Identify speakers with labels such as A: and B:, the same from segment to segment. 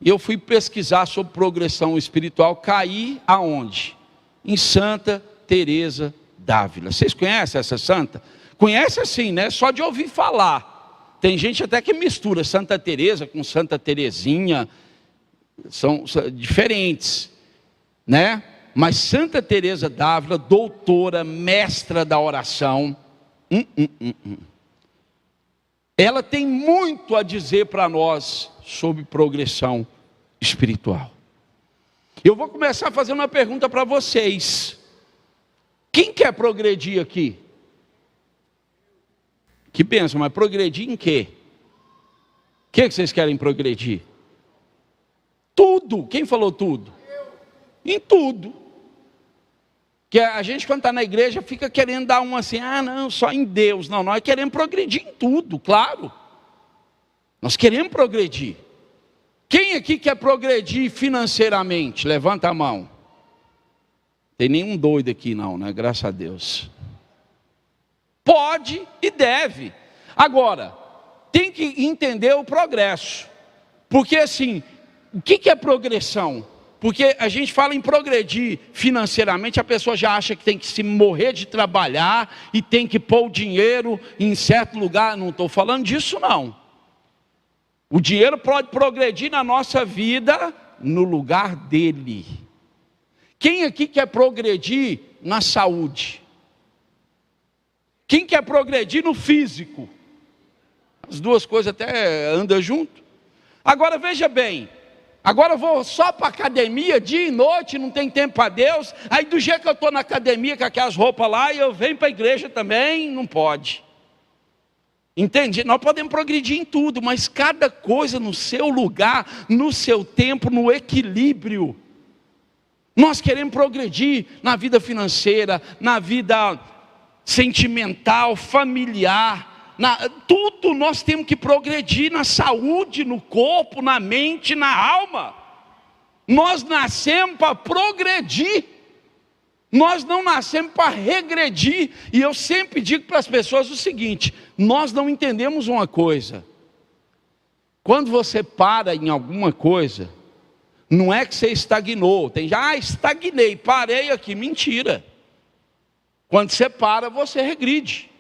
A: E eu fui pesquisar sobre progressão espiritual, caí aonde? Em Santa Teresa d'Ávila. Vocês conhecem essa santa? Conhece assim, né? Só de ouvir falar. Tem gente até que mistura Santa Teresa com Santa Terezinha. São diferentes, né? Mas Santa Teresa d'Ávila, doutora, mestra da oração, ela tem muito a dizer para nós sobre progressão espiritual. Eu vou começar fazendo uma pergunta para vocês. Quem quer progredir aqui? Que bênção, mas progredir em quê? O que vocês querem progredir? Tudo. Quem falou tudo? Em tudo. Que a gente quando está na igreja fica querendo dar uma assim, não, só em Deus. Não, nós queremos progredir em tudo, claro. Nós queremos progredir. Quem aqui quer progredir financeiramente? Levanta a mão. Tem nenhum doido aqui não, né? Graças a Deus. Pode e deve. Agora, tem que entender o progresso. Porque assim, o que é progressão? Porque a gente fala em progredir financeiramente, a pessoa já acha que tem que se morrer de trabalhar e tem que pôr o dinheiro em certo lugar. Não estou falando disso não. O dinheiro pode progredir na nossa vida no lugar dele. Quem aqui quer progredir na saúde? Quem quer progredir no físico? As duas coisas até andam junto. Agora veja bem, agora eu vou só para a academia, dia e noite, não tem tempo para Deus. Aí do jeito que eu estou na academia com aquelas roupas lá, e eu venho para a igreja também, não pode. Entende? Nós podemos progredir em tudo, mas cada coisa no seu lugar, no seu tempo, no equilíbrio. Nós queremos progredir na vida financeira, na vida sentimental, familiar, tudo nós temos que progredir na saúde, no corpo, na mente, na alma. Nós nascemos para progredir. Nós não nascemos para regredir. E eu sempre digo para as pessoas o seguinte: nós não entendemos uma coisa. Quando você para em alguma coisa, não é que você estagnou. Tem já, estagnei, parei aqui. Mentira. Quando você para, você regride.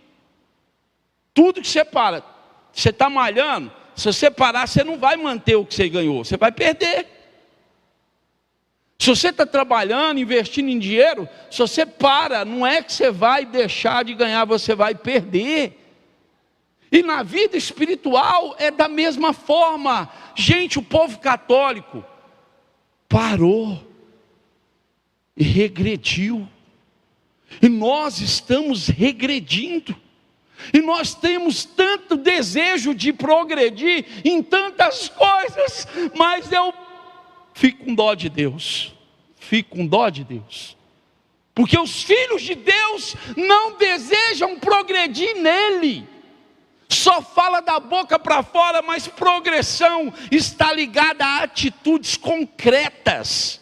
A: Tudo que você para, você está malhando, se você parar, você não vai manter o que você ganhou, você vai perder. Se você está trabalhando, investindo em dinheiro, se você para, não é que você vai deixar de ganhar, você vai perder. E na vida espiritual é da mesma forma. Gente, o povo católico parou e regrediu. E nós estamos regredindo. E nós temos tanto desejo de progredir em tantas coisas, mas eu fico com dó de Deus. Fico com dó de Deus. Porque os filhos de Deus não desejam progredir nele. Só fala da boca para fora, mas progressão está ligada a atitudes concretas.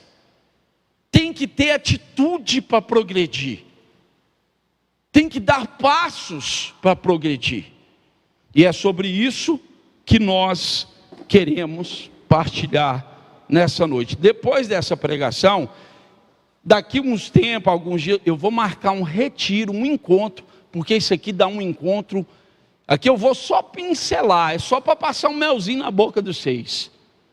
A: Tem que ter atitude para progredir. Tem que dar passos para progredir. E é sobre isso que nós queremos partilhar nessa noite. Depois dessa pregação, daqui uns tempos, alguns dias, eu vou marcar um retiro, um encontro, porque isso aqui dá um encontro. Aqui eu vou só pincelar, é só para passar um melzinho na boca dos seis.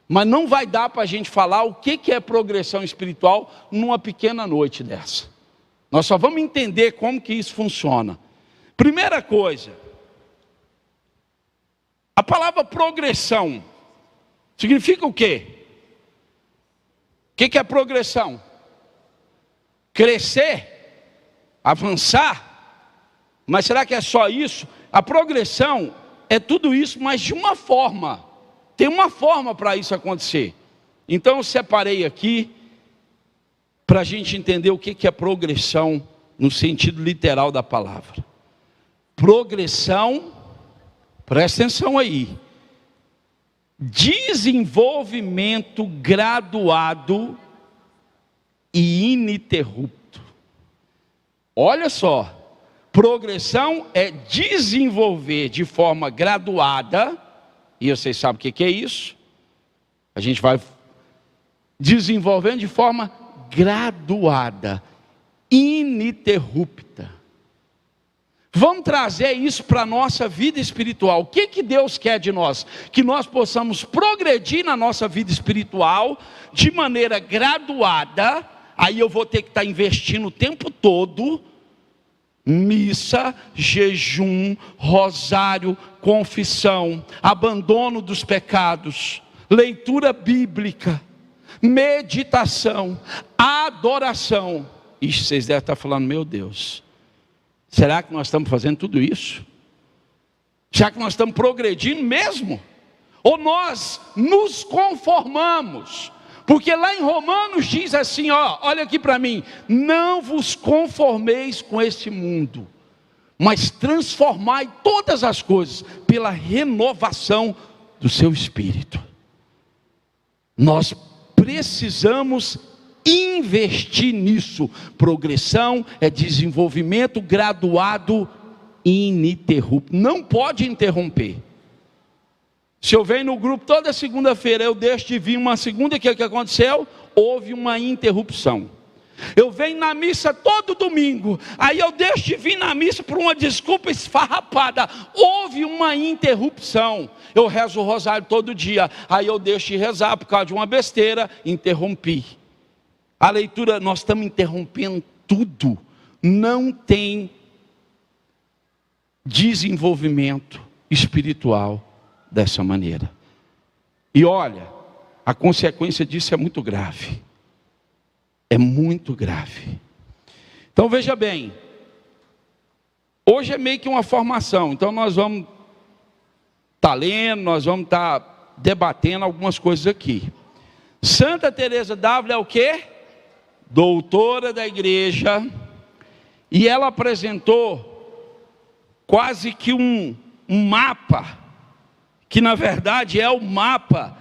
A: Mas não vai dar para a gente falar o que é progressão espiritual numa pequena noite dessa. Nós só vamos entender como que isso funciona. Primeira coisa, a palavra progressão significa o quê? O que é progressão? Crescer? Avançar? Mas será que é só isso? A progressão é tudo isso, mas de uma forma. Tem uma forma para isso acontecer. Então eu separei aqui para a gente entender o que é progressão no sentido literal da palavra. Progressão, presta atenção aí, desenvolvimento graduado e ininterrupto. Olha só, progressão é desenvolver de forma graduada, e vocês sabem o que é isso? A gente vai desenvolvendo de forma graduada, ininterrupta. Vamos trazer isso para a nossa vida espiritual. O que Deus quer de nós? Que nós possamos progredir na nossa vida espiritual de maneira graduada. Aí eu vou ter que estar investindo o tempo todo. Missa, jejum, rosário, confissão, abandono dos pecados, leitura bíblica, meditação, adoração. Ixi, vocês devem estar falando, meu Deus, será que nós estamos fazendo tudo isso? Será que nós estamos progredindo mesmo? Ou nós nos conformamos? Porque lá em Romanos diz assim, olha aqui para mim, não vos conformeis com este mundo, mas transformai todas as coisas pela renovação do seu espírito. Nós precisamos investir nisso. Progressão é desenvolvimento graduado e ininterrupto. Não pode interromper. Se eu venho no grupo toda segunda-feira, eu deixo de vir uma segunda, o que aconteceu? Houve uma interrupção. Eu venho na missa todo domingo, aí eu deixo de vir na missa por uma desculpa esfarrapada. Houve uma interrupção. Eu rezo o rosário todo dia, aí eu deixo de rezar por causa de uma besteira, interrompi. A leitura, nós estamos interrompendo tudo. Não tem desenvolvimento espiritual dessa maneira. E olha, a consequência disso é muito grave. É muito grave. Então veja bem, hoje é meio que uma formação, então nós vamos estar lendo, nós vamos estar debatendo algumas coisas aqui. Santa Teresa d'Ávila é o quê? Doutora da igreja, e ela apresentou quase que um mapa, que na verdade é o mapa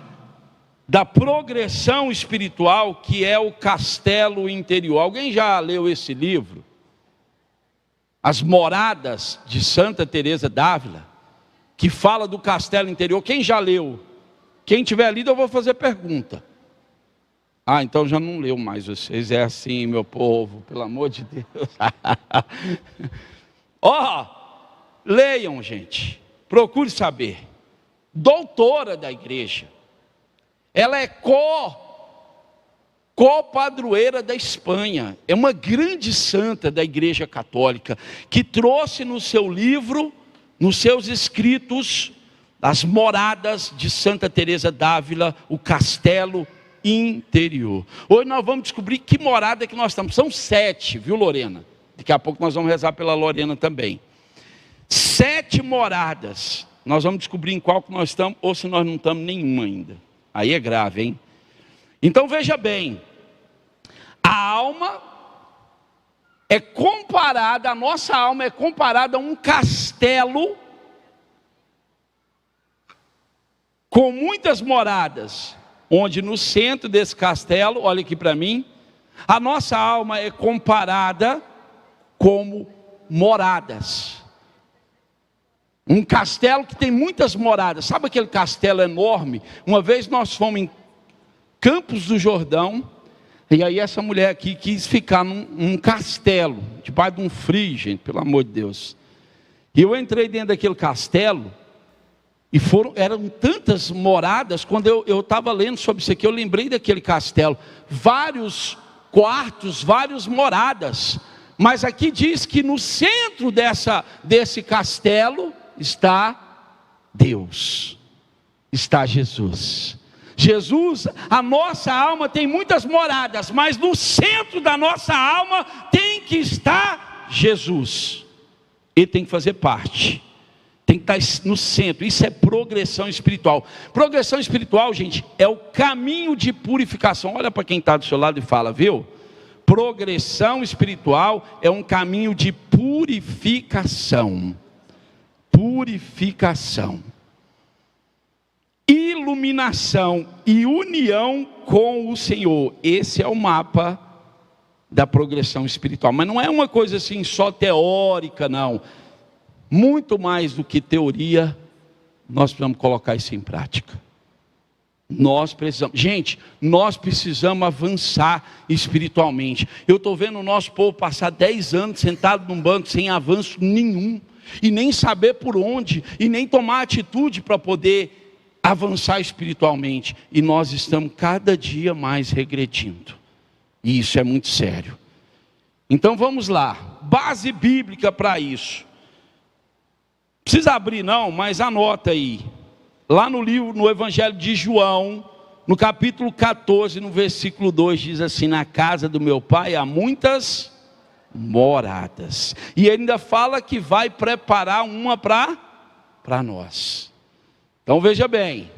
A: da progressão espiritual, que é o castelo interior. Alguém já leu esse livro? As Moradas de Santa Teresa d'Ávila, que fala do castelo interior. Quem já leu? Quem tiver lido, eu vou fazer pergunta. Ah, então já não leu mais vocês. É assim, meu povo, pelo amor de Deus. Leiam, gente. Procure saber. Doutora da igreja. Ela é co-padroeira da Espanha. É uma grande santa da igreja católica, que trouxe no seu livro, nos seus escritos, as Moradas de Santa Teresa d'Ávila, o castelo interior. Hoje nós vamos descobrir que morada que nós estamos. São 7, viu, Lorena? Daqui a pouco nós vamos rezar pela Lorena também. 7 moradas. Nós vamos descobrir em qual que nós estamos, ou se nós não estamos nenhuma ainda. Aí é grave, hein? Então veja bem, a alma é comparada, a nossa alma é comparada a um castelo com muitas moradas, onde no centro desse castelo, olha aqui para mim, a nossa alma é comparada como moradas. Um castelo que tem muitas moradas. Sabe aquele castelo enorme? Uma vez nós fomos em Campos do Jordão, e aí essa mulher aqui quis ficar num castelo, debaixo de um frio, gente, pelo amor de Deus. E eu entrei dentro daquele castelo, e eram tantas moradas. Quando eu estava lendo sobre isso aqui, eu lembrei daquele castelo. Vários quartos, várias moradas. Mas aqui diz que no centro desse castelo está Deus, está Jesus. Jesus, a nossa alma tem muitas moradas, mas no centro da nossa alma tem que estar Jesus. Ele tem que fazer parte, tem que estar no centro. Isso é progressão espiritual. Progressão espiritual, gente, é o caminho de purificação. Olha para quem está do seu lado e fala, viu? Progressão espiritual é um caminho de purificação. Purificação, iluminação e união com o Senhor. Esse é o mapa da progressão espiritual. Mas não é uma coisa assim só teórica, não. Muito mais do que teoria, nós precisamos colocar isso em prática. Nós precisamos, gente, nós precisamos avançar espiritualmente. Eu estou vendo o nosso povo passar 10 anos sentado num banco sem avanço nenhum, e nem saber por onde, e nem tomar atitude para poder avançar espiritualmente. E nós estamos cada dia mais regredindo, e isso é muito sério. Então vamos lá, base bíblica para isso. Não precisa abrir não, mas anota aí. Lá no livro, no Evangelho de João, no capítulo 14, no versículo 2, diz assim: na casa do meu pai há muitas moradas. E ele ainda fala que vai preparar uma para nós. Então veja bem,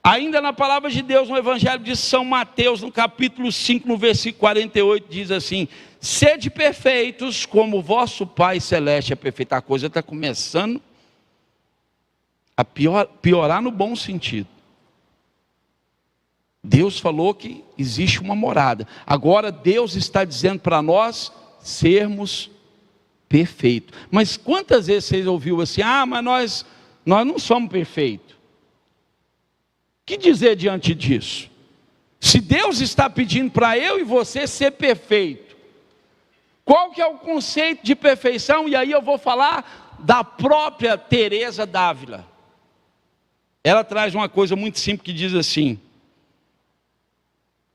A: ainda na palavra de Deus, no Evangelho de São Mateus, no capítulo 5, no versículo 48, diz assim: sede perfeitos como vosso Pai Celeste é perfeito. A coisa está começando a piorar no bom sentido. Deus falou que existe uma morada. Agora Deus está dizendo para nós sermos perfeitos. Mas quantas vezes vocês ouviram assim: ah, mas nós não somos perfeitos? O que dizer diante disso? Se Deus está pedindo para eu e você ser perfeito, qual que é o conceito de perfeição? E aí eu vou falar da própria Teresa d'Ávila. Ela traz uma coisa muito simples que diz assim: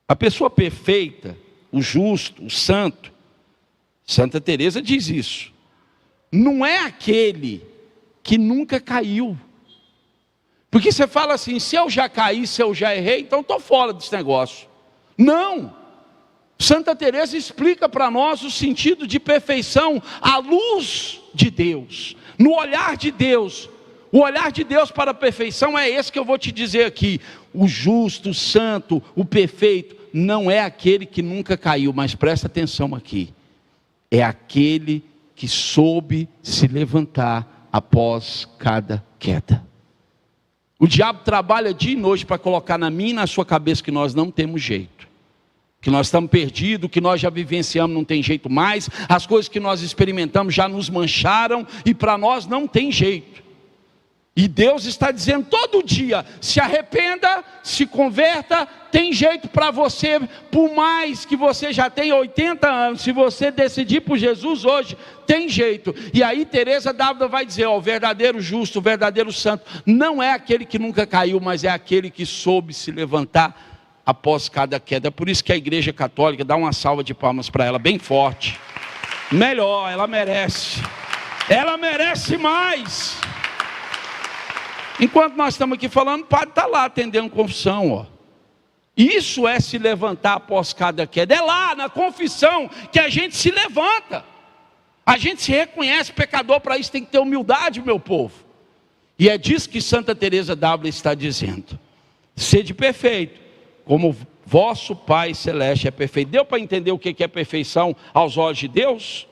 A: a pessoa perfeita, o justo, o santo, Santa Teresa diz isso, não é aquele que nunca caiu. Porque você fala assim: se eu já caí, se eu já errei, então estou fora desse negócio. Não! Santa Teresa explica para nós o sentido de perfeição à luz de Deus, no olhar de Deus. O olhar de Deus para a perfeição é esse que eu vou te dizer aqui. O justo, o santo, o perfeito, não é aquele que nunca caiu, mas presta atenção aqui. É aquele que soube se levantar após cada queda. O diabo trabalha dia e noite para colocar na minha e na sua cabeça que nós não temos jeito, que nós estamos perdidos, que nós já vivenciamos, não tem jeito mais, as coisas que nós experimentamos já nos mancharam, e para nós não tem jeito. E Deus está dizendo todo dia: se arrependa, se converta, tem jeito para você, por mais que você já tenha 80 anos, se você decidir por Jesus hoje, tem jeito. E aí Teresa d'Ávila vai dizer: ó, o verdadeiro justo, o verdadeiro santo, não é aquele que nunca caiu, mas é aquele que soube se levantar após cada queda. É por isso que a Igreja Católica dá uma salva de palmas para ela, bem forte. Melhor, ela merece mais. Enquanto nós estamos aqui falando, o padre está lá atendendo confissão, ó. Isso é se levantar após cada queda. É lá na confissão que a gente se levanta. A gente se reconhece pecador. Para isso tem que ter humildade, meu povo. E é disso que Santa Teresa d'Ávila está dizendo: sede perfeito, como vosso Pai Celeste é perfeito. Deu para entender o que é perfeição aos olhos de Deus?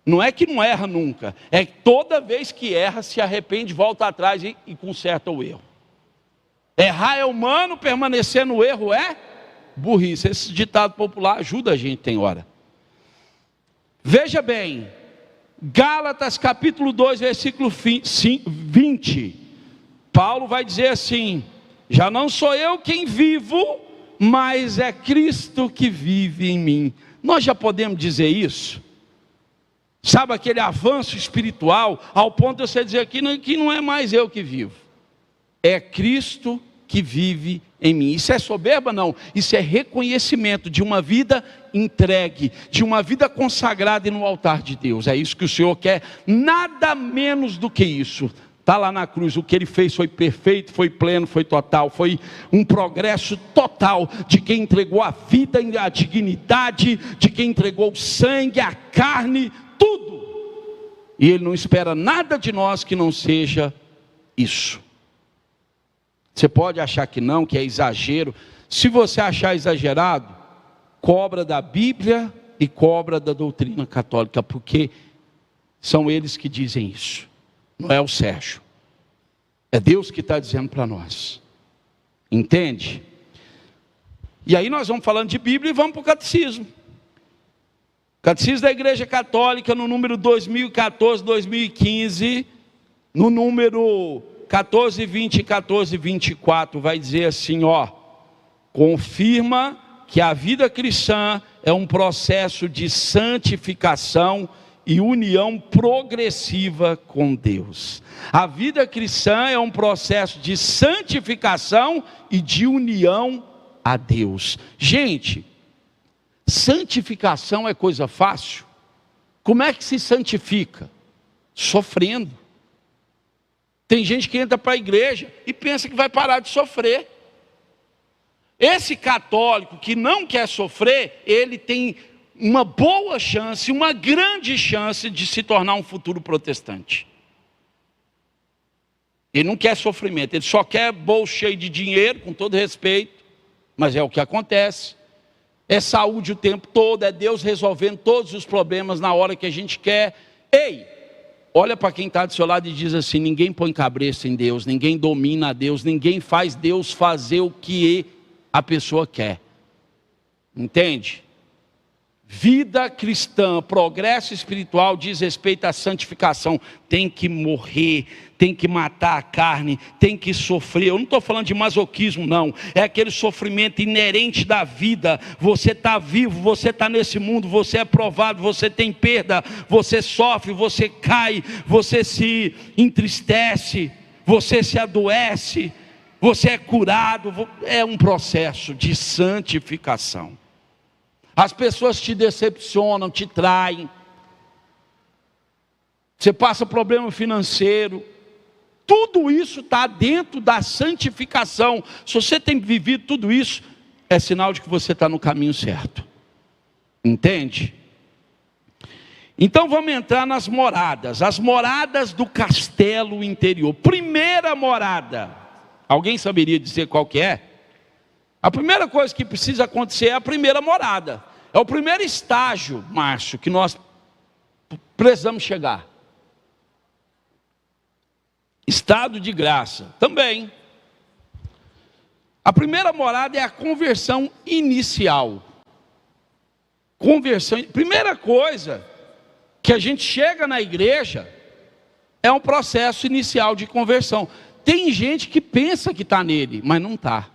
A: Não é que não erra nunca, é que toda vez que erra, se arrepende, volta atrás e conserta o erro. Errar é humano, permanecer no erro é burrice. Esse ditado popular ajuda a gente, tem hora. Veja bem, Gálatas capítulo 2, versículo 20. Paulo vai dizer assim: já não sou eu quem vivo, mas é Cristo que vive em mim. Nós já podemos dizer isso? Sabe aquele avanço espiritual, ao ponto de você dizer que não é mais eu que vivo, é Cristo que vive em mim. Isso é soberba? Não. Isso é reconhecimento de uma vida entregue, de uma vida consagrada e no altar de Deus. É isso que o Senhor quer, nada menos do que isso. Está lá na cruz, o que Ele fez foi perfeito, foi pleno, foi total, foi um progresso total de quem entregou a vida, a dignidade, de quem entregou o sangue, a carne, tudo. E Ele não espera nada de nós que não seja isso. Você pode achar que não, que é exagero. Se você achar exagerado, cobra da Bíblia e cobra da doutrina católica, porque são eles que dizem isso, não é o Sérgio. É Deus que está dizendo para nós. Entende? E aí nós vamos falando de Bíblia e vamos para o catecismo. Catecismo da Igreja Católica, no número 2014-2015, no número 14, 20 e 14, 24 vai dizer assim, ó. Confirma que a vida cristã é um processo de santificação e união progressiva com Deus. A vida cristã é um processo de santificação e de união a Deus. Gente, santificação é coisa fácil? Como é que se santifica? Sofrendo. Tem gente que entra para a igreja e pensa que vai parar de sofrer. Esse católico que não quer sofrer, ele tem uma boa chance, uma grande chance de se tornar um futuro protestante. Ele não quer sofrimento, ele só quer bolso cheio de dinheiro, com todo respeito, mas é o que acontece. É saúde o tempo todo, é Deus resolvendo todos os problemas na hora que a gente quer. Ei, olha para quem está do seu lado e diz assim, ninguém põe cabresto em Deus, ninguém domina a Deus, ninguém faz Deus fazer o que a pessoa quer. Entende? Vida cristã, progresso espiritual diz respeito à santificação. Tem que morrer, tem que matar a carne, tem que sofrer. Eu não estou falando de masoquismo não, é aquele sofrimento inerente da vida. Você está vivo, você está nesse mundo, você é provado, você tem perda, você sofre, você cai, você se entristece, você se adoece, você é curado. É um processo de santificação. As pessoas te decepcionam, te traem. Você passa problema financeiro. Tudo isso está dentro da santificação. Se você tem vivido tudo isso, é sinal de que você está no caminho certo. Entende? Então vamos entrar nas moradas. As moradas do castelo interior. Primeira morada. Alguém saberia dizer qual que é? A primeira coisa que precisa acontecer é a primeira morada. É o primeiro estágio, Márcio, que nós precisamos chegar. Estado de graça, também. A primeira morada é a conversão inicial. Primeira coisa que a gente chega na igreja é um processo inicial de conversão. Tem gente que pensa que está nele, mas não está.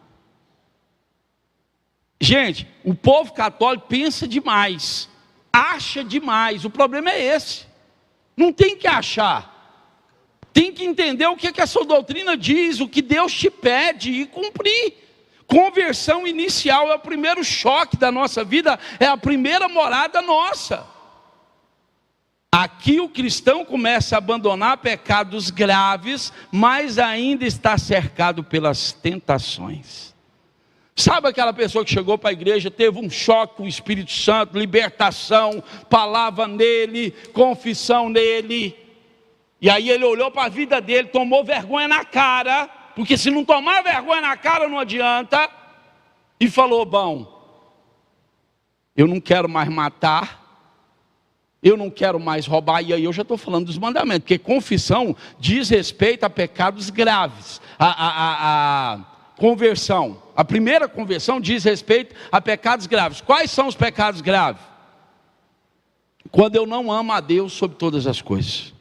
A: Gente, o povo católico pensa demais, acha demais. O problema é esse. Não tem que achar. Tem que entender o que essa doutrina diz, o que Deus te pede e cumprir. Conversão inicial é o primeiro choque da nossa vida, é a primeira morada nossa. Aqui o cristão começa a abandonar pecados graves, mas ainda está cercado pelas tentações. Sabe aquela pessoa que chegou para a igreja, teve um choque com o Espírito Santo, libertação, palavra nele, confissão nele, e aí ele olhou para a vida dele, tomou vergonha na cara, porque se não tomar vergonha na cara não adianta, e falou, bom, eu não quero mais matar, eu não quero mais roubar. E aí eu já estou falando dos mandamentos, porque confissão diz respeito a pecados graves. A conversão, a primeira conversão diz respeito a pecados graves. Quais são os pecados graves? Quando eu não amo a Deus sobre todas as coisas.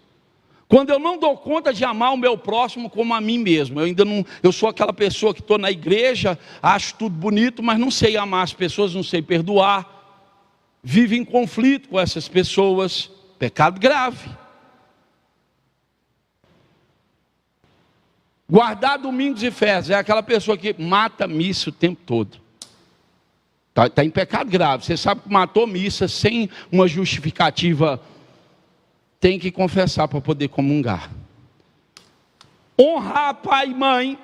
A: Quando eu não dou conta de amar o meu próximo como a mim mesmo. Eu sou aquela pessoa que estou na igreja, acho tudo bonito, mas não sei amar as pessoas, não sei perdoar. Vive em conflito com essas pessoas. Pecado grave. Guardar domingos e festas é aquela pessoa que mata missa o tempo todo. Está em pecado grave. Você sabe que matou missa sem uma justificativa. Tem que confessar para poder comungar. Honrar pai e mãe.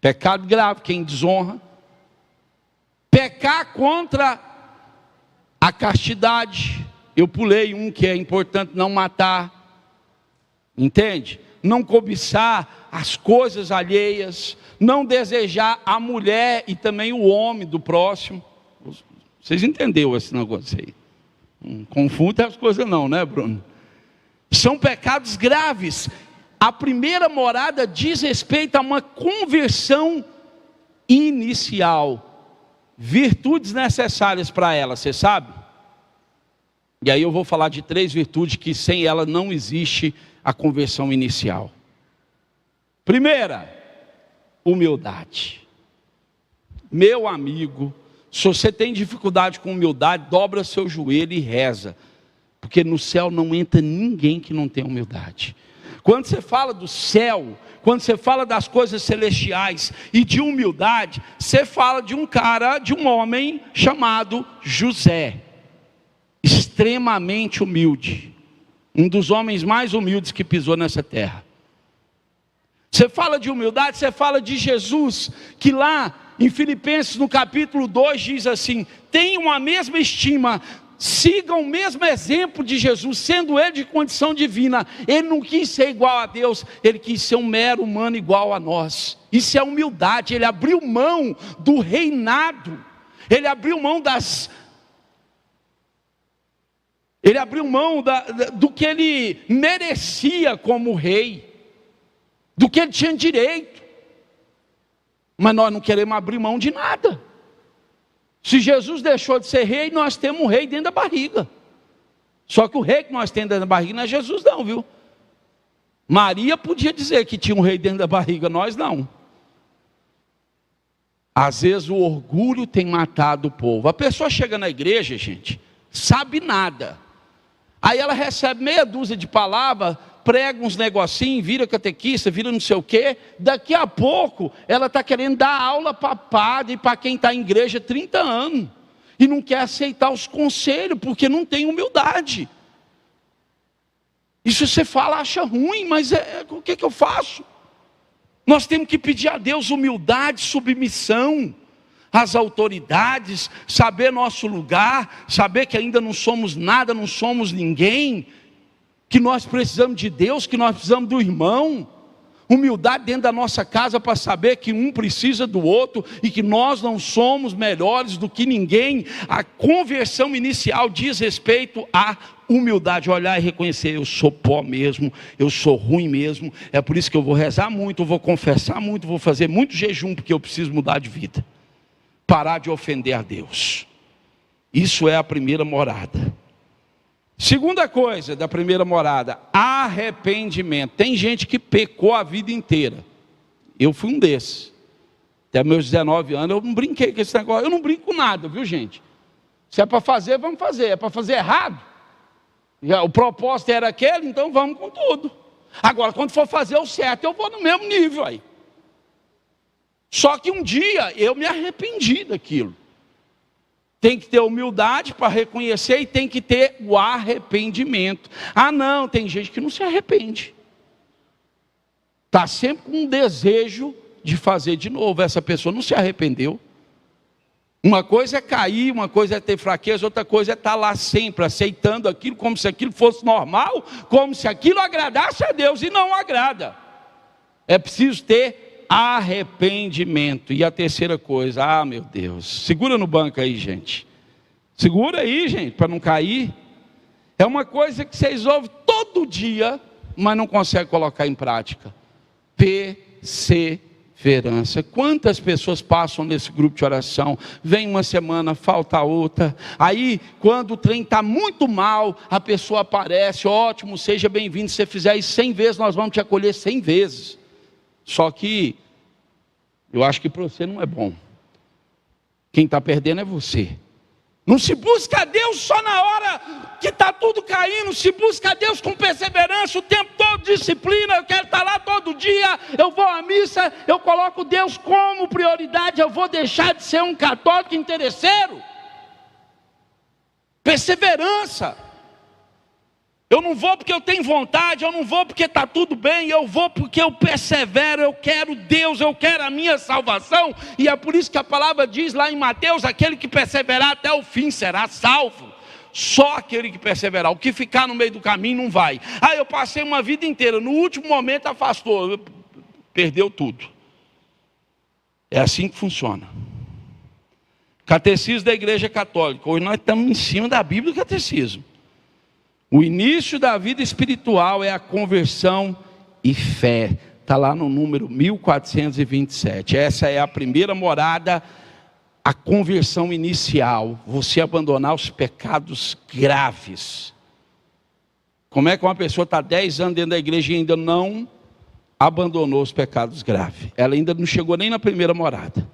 A: Pecado grave, quem desonra. Pecar contra a castidade. Eu pulei um que é importante, não matar. Entende? Não cobiçar as coisas alheias, não desejar a mulher e também o homem do próximo. Vocês entenderam esse negócio aí? Não confunde as coisas não, né, Bruno? São pecados graves. A primeira morada diz respeito a uma conversão inicial. Virtudes necessárias para ela, você sabe? E aí eu vou falar de 3 virtudes que sem ela não existe a conversão inicial. Primeira, humildade. Meu amigo, se você tem dificuldade com humildade, dobra seu joelho e reza. Porque no céu não entra ninguém que não tem humildade. Quando você fala do céu, quando você fala das coisas celestiais e de humildade, você fala de um cara, de um homem chamado José. Extremamente humilde. Um dos homens mais humildes que pisou nessa terra. Você fala de humildade, você fala de Jesus, que lá em Filipenses no capítulo 2 diz assim: tenham a mesma estima, sigam o mesmo exemplo de Jesus, sendo ele de condição divina. Ele não quis ser igual a Deus, ele quis ser um mero humano igual a nós. Isso é humildade. Ele abriu mão do reinado, ele abriu mão do que ele merecia como rei, do que ele tinha direito. Mas nós não queremos abrir mão de nada. Se Jesus deixou de ser rei, nós temos um rei dentro da barriga. Só que o rei que nós temos dentro da barriga não é Jesus não, viu? Maria podia dizer que tinha um rei dentro da barriga, nós não. Às vezes o orgulho tem matado o povo. A pessoa chega na igreja, gente, sabe nada. Aí ela recebe meia dúzia de palavras, prega uns negocinhos, vira catequista, vira não sei o quê. Daqui a pouco ela está querendo dar aula para padre e para quem está em igreja há 30 anos. E não quer aceitar os conselhos, porque não tem humildade. Isso você fala, acha ruim, mas o que eu faço? Nós temos que pedir a Deus humildade, submissão às autoridades, saber nosso lugar, saber que ainda não somos nada, não somos ninguém, que nós precisamos de Deus, que nós precisamos do irmão. Humildade dentro da nossa casa para saber que um precisa do outro e que nós não somos melhores do que ninguém. A conversão inicial diz respeito à humildade, olhar e reconhecer: eu sou pó mesmo, eu sou ruim mesmo, é por isso que eu vou rezar muito, eu vou confessar muito, vou fazer muito jejum, porque eu preciso mudar de vida, parar de ofender a Deus. Isso é a primeira morada. Segunda coisa da primeira morada, arrependimento. Tem gente que pecou a vida inteira. Eu fui um desses. Até meus 19 anos eu não brinquei com esse negócio. Eu não brinco com nada, viu, gente? Se é para fazer, vamos fazer. É para fazer errado, o propósito era aquele, então vamos com tudo. Agora, quando for fazer o certo, eu vou no mesmo nível aí. Só que um dia eu me arrependi daquilo. Tem que ter humildade para reconhecer e tem que ter o arrependimento. Ah não, tem gente que não se arrepende. Está sempre com um desejo de fazer de novo. Essa pessoa não se arrependeu. Uma coisa é cair, uma coisa é ter fraqueza, outra coisa é estar lá sempre, aceitando aquilo como se aquilo fosse normal, como se aquilo agradasse a Deus, e não agrada. É preciso ter arrependimento. E a terceira coisa, meu Deus, segura no banco aí, gente. Segura aí, gente, para não cair. É uma coisa que vocês ouvem todo dia, mas não conseguem colocar em prática. Perseverança. Quantas pessoas passam nesse grupo de oração? Vem uma semana, falta outra. Aí, quando o trem está muito mal, a pessoa aparece: ótimo, seja bem-vindo. Se você fizer isso 100 vezes, nós vamos te acolher 100 vezes. Só que eu acho que para você não é bom. Quem está perdendo é você. Não se busca a Deus só na hora que está tudo caindo. Se busca a Deus com perseverança o tempo todo, disciplina. Eu quero estar lá todo dia, eu vou à missa, eu coloco Deus como prioridade. Eu vou deixar de ser um católico interesseiro. Perseverança. Eu não vou porque eu tenho vontade, eu não vou porque está tudo bem, eu vou porque eu persevero, eu quero Deus, eu quero a minha salvação. E é por isso que a palavra diz lá em Mateus: aquele que perseverar até o fim será salvo. Só aquele que perseverar. O que ficar no meio do caminho não vai. Eu passei uma vida inteira, no último momento afastou, perdeu tudo. É assim que funciona. Catecismo da Igreja Católica. Hoje nós estamos em cima da Bíblia do Catecismo. O início da vida espiritual é a conversão e fé. Está lá no número 1427. Essa é a primeira morada, a conversão inicial. Você abandonar os pecados graves. Como é que uma pessoa está 10 anos dentro da igreja e ainda não abandonou os pecados graves. Ela ainda não chegou nem na primeira morada.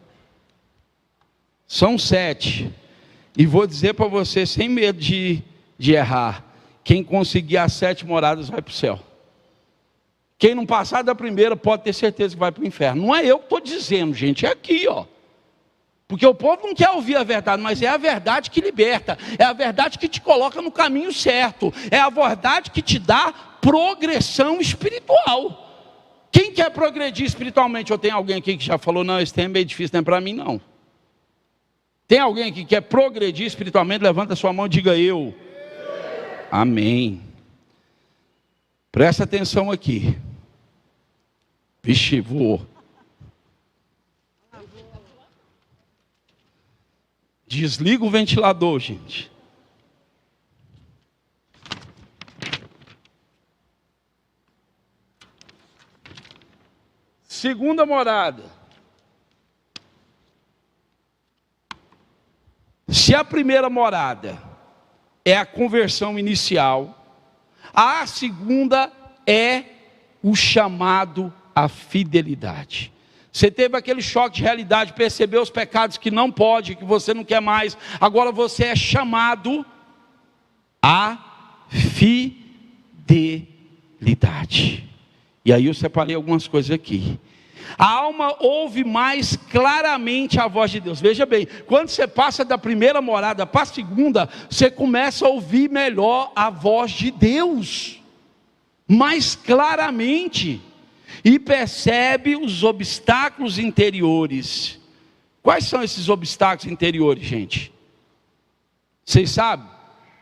A: São 7. E vou dizer para você, sem medo de errar, quem conseguir as 7 moradas vai para o céu. Quem não passar da primeira pode ter certeza que vai para o inferno. Não é eu que estou dizendo, gente, é aqui, ó. Porque o povo não quer ouvir a verdade, mas é a verdade que liberta, é a verdade que te coloca no caminho certo, é a verdade que te dá progressão espiritual. Quem quer progredir espiritualmente? Ou tem alguém aqui que já falou, não, esse tema é meio difícil, não é para mim não. Tem alguém aqui que quer progredir espiritualmente? Levanta a sua mão e diga eu. Amém. Presta atenção aqui. Vixe, voou. Desliga o ventilador, gente. Segunda morada. Se a primeira morada é a conversão inicial, a segunda é o chamado à fidelidade. Você teve aquele choque de realidade, percebeu os pecados que não pode, que você não quer mais. Agora você é chamado à fidelidade. E aí eu separei algumas coisas aqui. A alma ouve mais claramente a voz de Deus. Veja bem, quando você passa da primeira morada para a segunda, você começa a ouvir melhor a voz de Deus, mais claramente, e percebe os obstáculos interiores. Quais são esses obstáculos interiores, gente? Vocês sabem?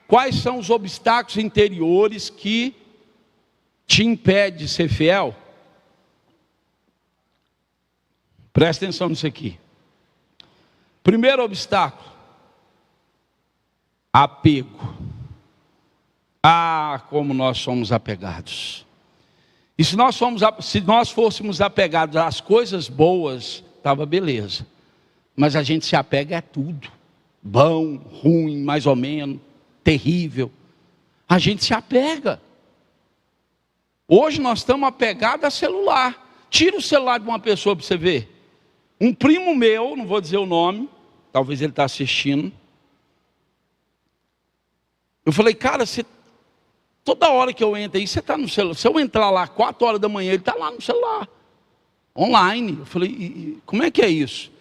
A: Quais são os obstáculos interiores que te impedem de ser fiel? Presta atenção nisso aqui. Primeiro obstáculo: apego. Ah, como nós somos apegados. E se nós fôssemos apegados às coisas boas, estava beleza. Mas a gente se apega a tudo. Bom, ruim, mais ou menos, terrível. A gente se apega. Hoje nós estamos apegados a celular. Tira o celular de uma pessoa para você ver. Um primo meu, não vou dizer o nome, talvez ele está assistindo. Eu falei, cara, toda hora que eu entro aí, você está no celular. Se eu entrar lá 4 horas da manhã, ele está lá no celular, online. Eu falei, como é que é isso?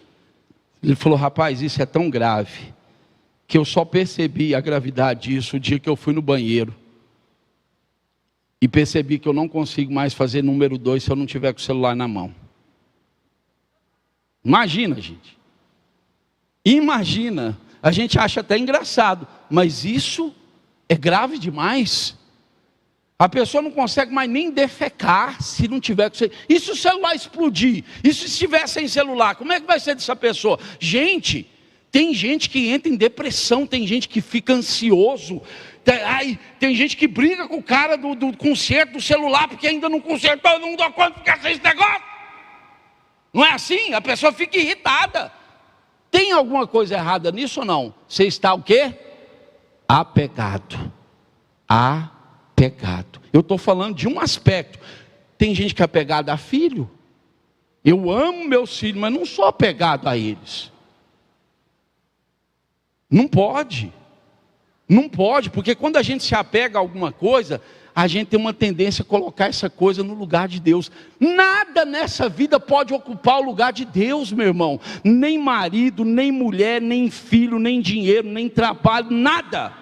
A: Ele falou, rapaz, isso é tão grave, que eu só percebi a gravidade disso o dia que eu fui no banheiro. E percebi que eu não consigo mais fazer número 2 se eu não tiver com o celular na mão. Imagina, gente. Imagina. A gente acha até engraçado, mas isso é grave demais. A pessoa não consegue mais nem defecar se não tiver com celular. E se o celular explodir? E se estiver sem celular? Como é que vai ser dessa pessoa? Gente, tem gente que entra em depressão, tem gente que fica ansioso. Tem gente que briga com o cara do conserto do celular, porque ainda não consertou, não dá conta de ficar sem esse negócio. Não é assim? A pessoa fica irritada. Tem alguma coisa errada nisso ou não? Você está o quê? Apegado. Apegado. Eu estou falando de um aspecto. Tem gente que é apegada a filho. Eu amo meus filhos, mas não sou apegado a eles. Não pode. Não pode, porque quando a gente se apega a alguma coisa, a gente tem uma tendência a colocar essa coisa no lugar de Deus. Nada nessa vida pode ocupar o lugar de Deus, meu irmão. Nem marido, nem mulher, nem filho, nem dinheiro, nem trabalho, nada.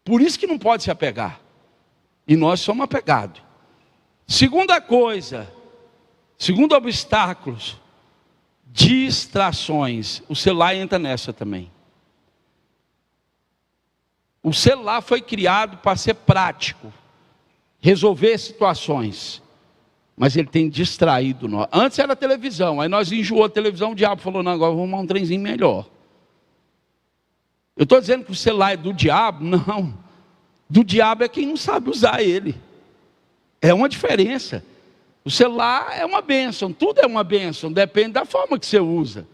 A: Por isso que não pode se apegar. E nós somos apegados. Segunda coisa, segundo obstáculos, distrações. O celular entra nessa também. O celular foi criado para ser prático, resolver situações, mas ele tem distraído nós. Antes era televisão, aí nós enjoou a televisão, o diabo falou, não, agora vamos arrumar um trenzinho melhor. Eu estou dizendo que o celular é do diabo? Não, do diabo é quem não sabe usar ele. É uma diferença. O celular é uma bênção, tudo é uma bênção, depende da forma que você usa.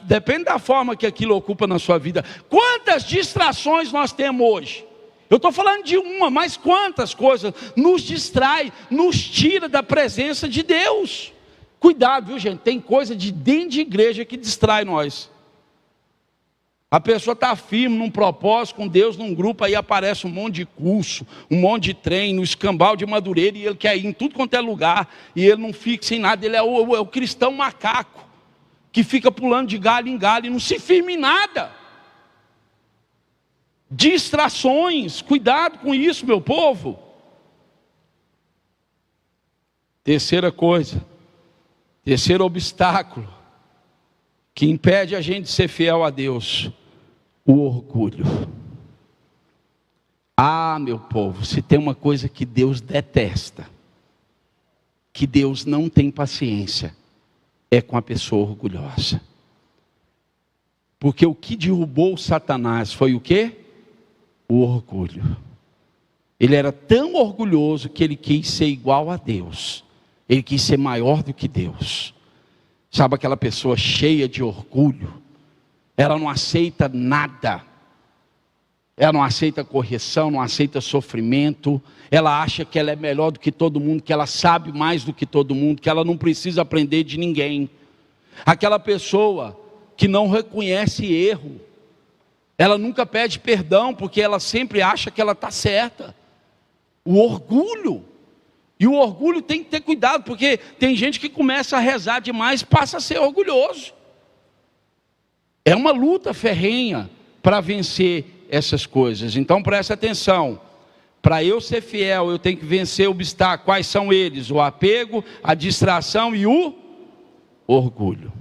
A: Depende da forma que aquilo ocupa na sua vida. Quantas distrações nós temos hoje? Eu estou falando de uma, mas quantas coisas nos distrai, nos tira da presença de Deus. Cuidado, viu, gente? Tem coisa de dentro de igreja que distrai nós. A pessoa está firme num propósito com Deus, num grupo, aí aparece um monte de curso, um monte de treino, escambau de Madureira, e ele quer ir em tudo quanto é lugar, e ele não fixa em nada, ele é o cristão macaco, que fica pulando de galho em galho e não se firma em nada. Distrações, cuidado com isso, meu povo. Terceira coisa, terceiro obstáculo, que impede a gente de ser fiel a Deus, o orgulho. Ah, meu povo, se tem uma coisa que Deus detesta, que Deus não tem paciência, é com a pessoa orgulhosa. Porque o que derrubou Satanás foi o quê? O orgulho. Ele era tão orgulhoso que ele quis ser igual a Deus. Ele quis ser maior do que Deus. Sabe aquela pessoa cheia de orgulho? Ela não aceita nada. Ela não aceita correção, não aceita sofrimento. Ela acha que ela é melhor do que todo mundo, que ela sabe mais do que todo mundo, que ela não precisa aprender de ninguém. Aquela pessoa que não reconhece erro. Ela nunca pede perdão, porque ela sempre acha que ela está certa. O orgulho. E o orgulho tem que ter cuidado, porque tem gente que começa a rezar demais, passa a ser orgulhoso. É uma luta ferrenha para vencer essas coisas. Então preste atenção. Para eu ser fiel, eu tenho que vencer obstáculos. Quais são eles? O apego, a distração e o orgulho.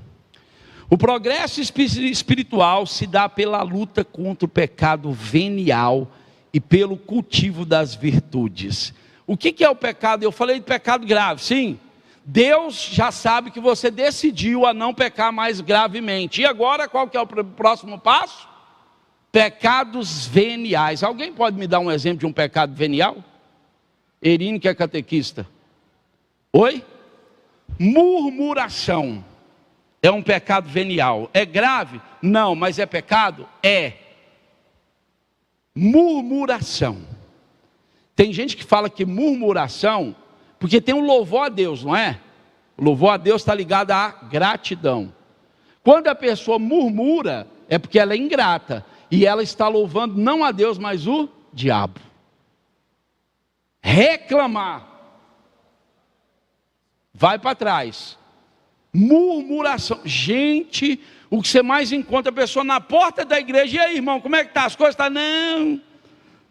A: O progresso espiritual se dá pela luta contra o pecado venial e pelo cultivo das virtudes. O que é o pecado? Eu falei de pecado grave, sim. Deus já sabe que você decidiu a não pecar mais gravemente. E agora qual que é o próximo passo? Pecados veniais. Alguém pode me dar um exemplo de um pecado venial? Erine, que é catequista. Oi? Murmuração. É um pecado venial. É grave? Não, mas é pecado? É. Murmuração. Tem gente que fala que murmuração, porque tem um louvor a Deus, não é? O louvor a Deus está ligado à gratidão. Quando a pessoa murmura, é porque ela é ingrata. E ela está louvando não a Deus, mas o diabo. Reclamar. Vai para trás. Murmuração. Gente, o que você mais encontra a pessoa na porta da igreja. E aí, irmão, como é que tá? As coisas estão? Não,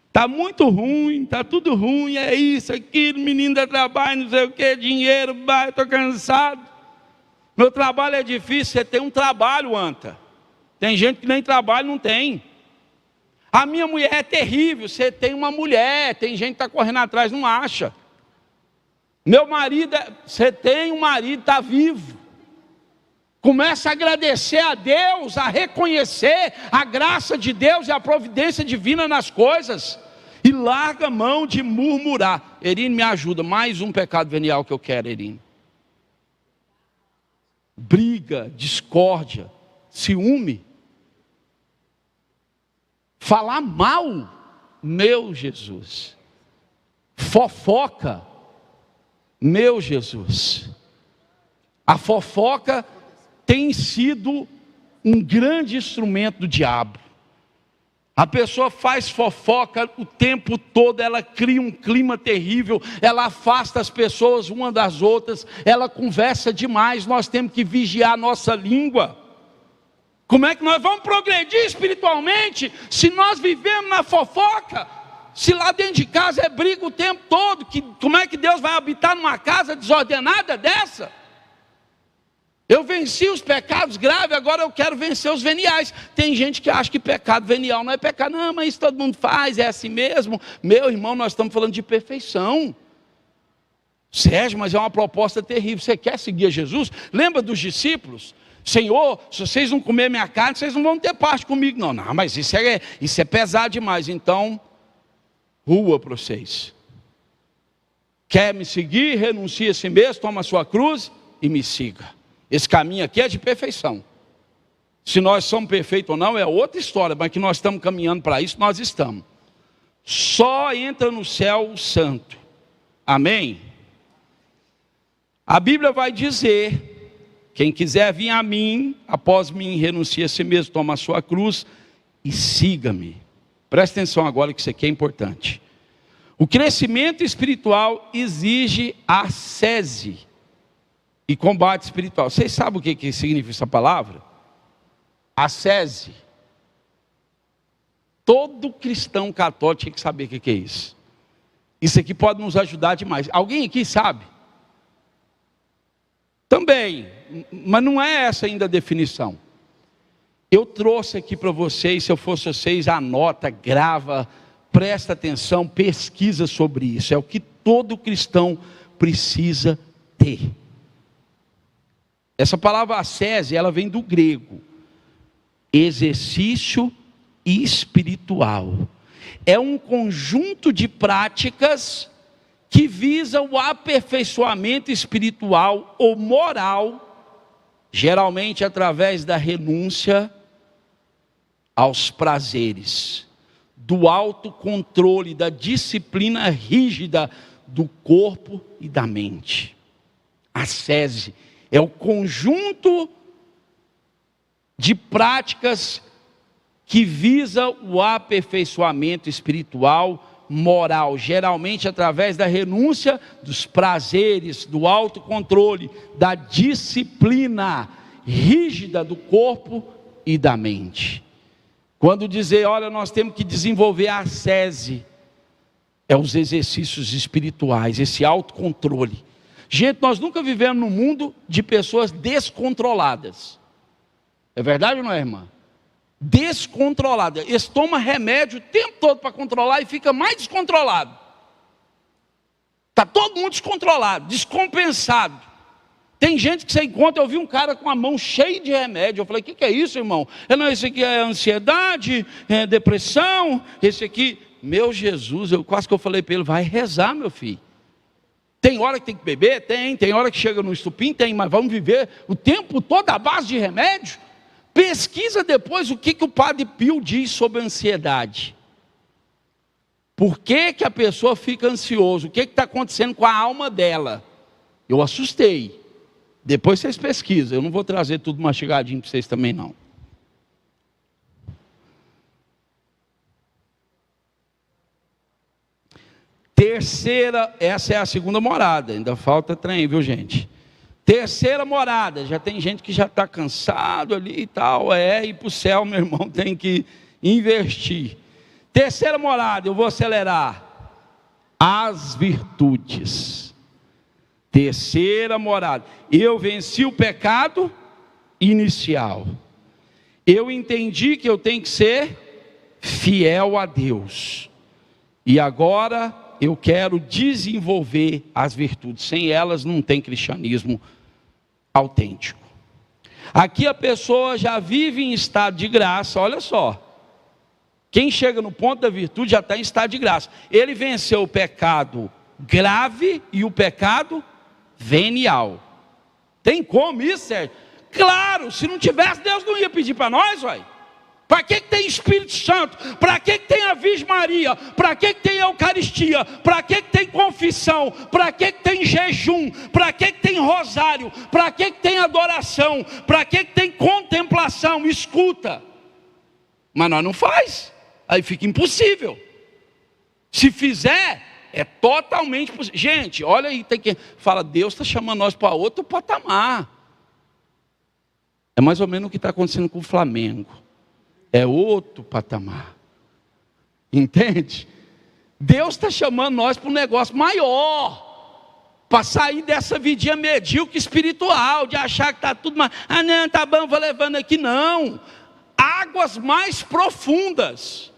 A: está muito ruim, está tudo ruim, é isso, aquilo, menino dá trabalho, não sei o que, dinheiro, estou cansado. Meu trabalho é difícil. Você tem um trabalho, anta. Tem gente que nem trabalho não tem. A minha mulher é terrível. Você tem uma mulher. Tem gente que está correndo atrás, não acha. Meu marido, você tem um marido, está vivo. Começa a agradecer a Deus, a reconhecer a graça de Deus e a providência divina nas coisas. E larga a mão de murmurar. Erine, me ajuda. Mais um pecado venial que eu quero, Erine. Briga, discórdia, ciúme. Falar mal, meu Jesus. Fofoca, meu Jesus. A fofoca tem sido um grande instrumento do diabo. A pessoa faz fofoca o tempo todo, ela cria um clima terrível, ela afasta as pessoas uma das outras, ela conversa demais. Nós temos que vigiar a nossa língua. Como é que nós vamos progredir espiritualmente se nós vivemos na fofoca? Se lá dentro de casa é briga o tempo todo, como é que Deus vai habitar numa casa desordenada dessa? Eu venci os pecados graves, agora eu quero vencer os veniais. Tem gente que acha que pecado venial não é pecado. Não, mas isso todo mundo faz, é assim mesmo. Meu irmão, nós estamos falando de perfeição. Sérgio, mas é uma proposta terrível. Você quer seguir a Jesus? Lembra dos discípulos? Senhor, se vocês não comerem minha carne, vocês não vão ter parte comigo. Não, mas isso é pesado demais. Então, rua para vocês. Quer me seguir? Renuncia a si mesmo, toma a sua cruz e me siga. Esse caminho aqui é de perfeição. Se nós somos perfeitos ou não, é outra história, mas que nós estamos caminhando para isso, nós estamos. Só entra no céu o santo. Amém? A Bíblia vai dizer: quem quiser vir a mim, após mim, renuncie a si mesmo, toma a sua cruz e siga-me. Presta atenção agora que isso aqui é importante. O crescimento espiritual exige ascese e combate espiritual. Vocês sabem o que significa essa palavra? Ascese. Todo cristão católico tem que saber o que é isso. Isso aqui pode nos ajudar demais. Alguém aqui sabe? Também, mas não é essa ainda a definição. Eu trouxe aqui para vocês, se eu fosse vocês, anota, grava, presta atenção, pesquisa sobre isso. É o que todo cristão precisa ter. Essa palavra ascese, ela vem do grego. Exercício espiritual. É um conjunto de práticas que visa o aperfeiçoamento espiritual ou moral, geralmente através da renúncia aos prazeres, do autocontrole, da disciplina rígida do corpo e da mente. Ascese é o conjunto de práticas que visa o aperfeiçoamento espiritual, moral, geralmente através da renúncia dos prazeres, do autocontrole, da disciplina rígida do corpo e da mente. Quando dizer, olha, nós temos que desenvolver a ascese, é os exercícios espirituais, esse autocontrole. Gente, nós nunca vivemos num mundo de pessoas descontroladas. É verdade ou não é, irmã? Descontrolada. Eles tomam remédio o tempo todo para controlar e fica mais descontrolado. Está todo mundo descontrolado, descompensado. Tem gente que você encontra, eu vi um cara com a mão cheia de remédio. Eu falei, o que é isso, irmão? Não, esse aqui é ansiedade, é depressão, esse aqui... Meu Jesus, quase que eu falei para ele, vai rezar, meu filho. Tem hora que tem que beber? Tem hora que chega no estupim? Tem, mas vamos viver o tempo todo à base de remédio? Pesquisa depois o que o Padre Pio diz sobre a ansiedade. Por que a pessoa fica ansiosa? O que está acontecendo com a alma dela? Eu assustei. Depois vocês pesquisam. Eu não vou trazer tudo mastigadinho para vocês também não. Terceira, essa é a segunda morada. Ainda falta trem, viu, gente? Terceira morada, já tem gente que já está cansado ali e tal, ir para o céu, meu irmão, tem que investir. Terceira morada, eu vou acelerar, as virtudes. Terceira morada, eu venci o pecado inicial, eu entendi que eu tenho que ser fiel a Deus, e agora eu quero desenvolver as virtudes, sem elas não tem cristianismo autêntico. Aqui a pessoa já vive em estado de graça, olha só. Quem chega no ponto da virtude já está em estado de graça. Ele venceu o pecado grave e o pecado venial. Tem como isso, Sérgio? Claro, se não tivesse, Deus não ia pedir para nós, uai. Para que tem Espírito Santo? Para que tem a Virgem Maria? Para que tem Eucaristia? Para que tem confissão? Para que tem jejum? Para que tem rosário? Para que tem adoração? Para que tem contemplação? Escuta. Mas nós não faz. Aí fica impossível. Se fizer, é totalmente possível. Gente, olha aí, tem quem fala, Deus está chamando nós para outro patamar. É mais ou menos o que está acontecendo com o Flamengo. É outro patamar. Entende? Deus está chamando nós para um negócio maior. Para sair dessa vidinha medíocre espiritual. De achar que está tudo mais. Ah não, tá bom, vou levando aqui. Não. Águas mais profundas.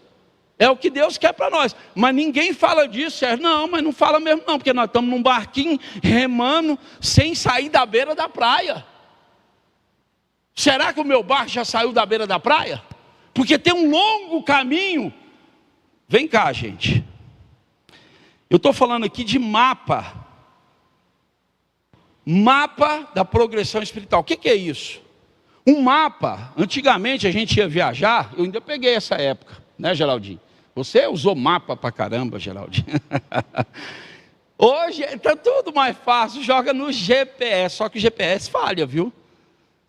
A: É o que Deus quer para nós. Mas ninguém fala disso, Sérgio. Não, mas não fala mesmo não. Porque nós estamos num barquinho remando sem sair da beira da praia. Será que o meu barco já saiu da beira da praia? Porque tem um longo caminho. Vem cá, gente. Eu estou falando aqui de mapa. Mapa da progressão espiritual. O que é isso? Um mapa, antigamente a gente ia viajar, eu ainda peguei essa época, né, Geraldinho? Você usou mapa pra caramba, Geraldinho. Hoje está tudo mais fácil, joga no GPS, só que o GPS falha, viu?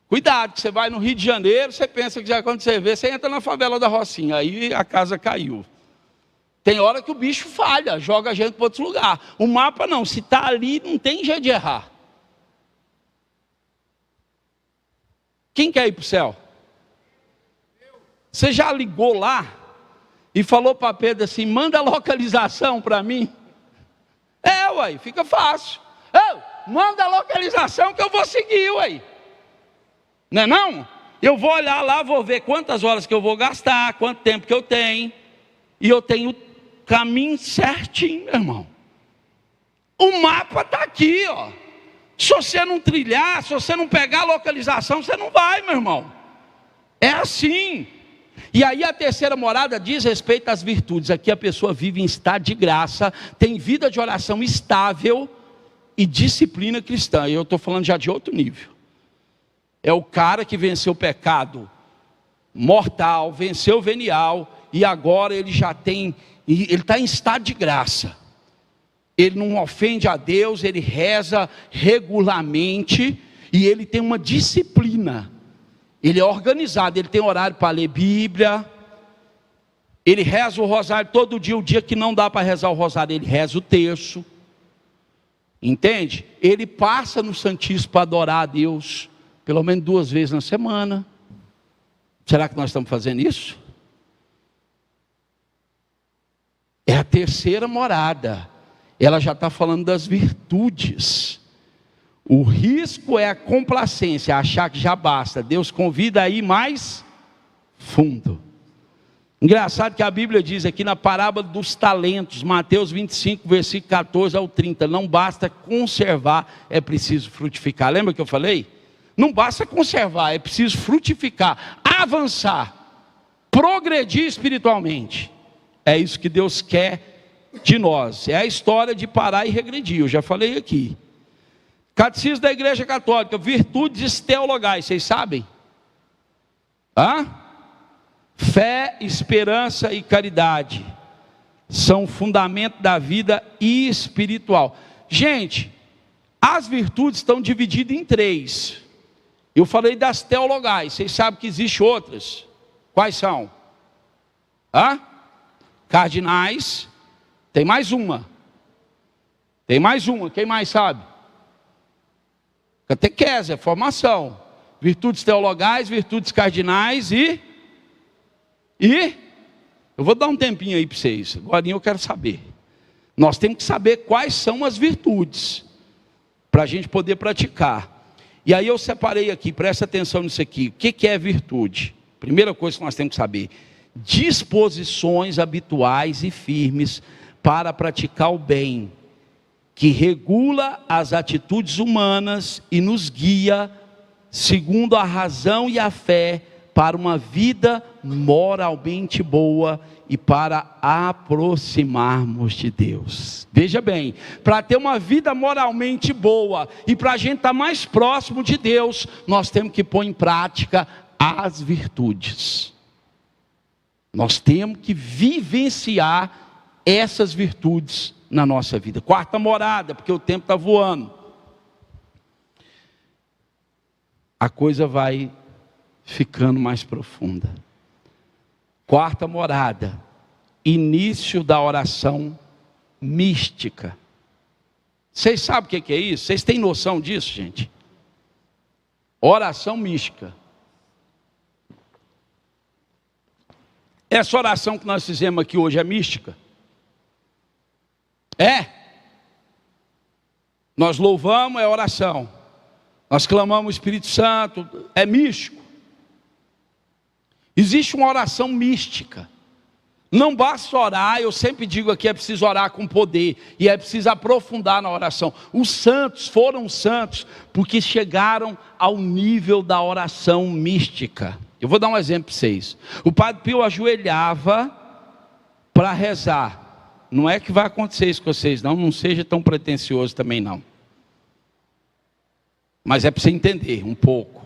A: Cuidado, que você vai no Rio de Janeiro, você pensa que já quando você vê, você entra na favela da Rocinha, aí a casa caiu. Tem hora que o bicho falha, joga a gente para outro lugar. O mapa não, se está ali, não tem jeito de errar. Quem quer ir para o céu? Você já ligou lá e falou para Pedro assim, manda a localização para mim? Uai, fica fácil. Manda a localização que eu vou seguir, uai. Não é não? Eu vou olhar lá, vou ver quantas horas que eu vou gastar, quanto tempo que eu tenho. E eu tenho o caminho certinho, meu irmão. O mapa está aqui, ó. Se você não trilhar, se você não pegar a localização, você não vai, meu irmão. É assim. E aí a terceira morada diz respeito às virtudes. Aqui a pessoa vive em estado de graça, tem vida de oração estável e disciplina cristã. E eu estou falando já de outro nível. É o cara que venceu o pecado mortal, venceu o venial, e agora ele já tem, ele está em estado de graça. Ele não ofende a Deus, ele reza regularmente, e ele tem uma disciplina. Ele é organizado, ele tem horário para ler Bíblia, ele reza o rosário todo dia, o dia que não dá para rezar o rosário, ele reza o terço, entende? Ele passa no Santíssimo para adorar a Deus, pelo menos 2 vezes na semana. Será que nós estamos fazendo isso? É a terceira morada, ela já está falando das virtudes. O risco é a complacência, achar que já basta. Deus convida a ir mais fundo. Engraçado que a Bíblia diz aqui na parábola dos talentos, Mateus 25, versículo 14 ao 30, não basta conservar, é preciso frutificar. Lembra que eu falei? Não basta conservar, é preciso frutificar, avançar, progredir espiritualmente. É isso que Deus quer de nós. É a história de parar e regredir, eu já falei aqui. Catecismo da Igreja Católica, virtudes teologais, vocês sabem? Fé, esperança e caridade são o fundamento da vida espiritual. Gente, as virtudes estão divididas em 3. Eu falei das teologais, vocês sabem que existem outras. Quais são? Cardinais. Tem mais uma. Quem mais sabe? Catequese, formação. Virtudes teologais, virtudes cardinais e eu vou dar um tempinho aí para vocês. Agora eu quero saber. Nós temos que saber quais são as virtudes, para a gente poder praticar. E aí eu separei aqui, presta atenção nisso aqui. O que é virtude? Primeira coisa que nós temos que saber: disposições habituais e firmes para praticar o bem, que regula as atitudes humanas e nos guia, segundo a razão e a fé, para uma vida moralmente boa e para aproximarmos de Deus. Veja bem, para ter uma vida moralmente boa e para a gente estar mais próximo de Deus, nós temos que pôr em prática as virtudes. Nós temos que vivenciar essas virtudes na nossa vida. Quarta morada, porque o tempo está voando. A coisa vai ficando mais profunda. Quarta morada, início da oração mística. Vocês sabem o que é isso? Vocês têm noção disso, gente? Oração mística. Essa oração que nós fizemos aqui hoje é mística? Nós louvamos, é oração. Nós clamamos o Espírito Santo, é místico. Existe uma oração mística. Não basta orar, eu sempre digo aqui, é preciso orar com poder, e é preciso aprofundar na oração. Os santos foram santos, porque chegaram ao nível da oração mística. Eu vou dar um exemplo para vocês. O Padre Pio ajoelhava para rezar. Não é que vai acontecer isso com vocês, não seja tão pretensioso também não. Mas é para você entender um pouco.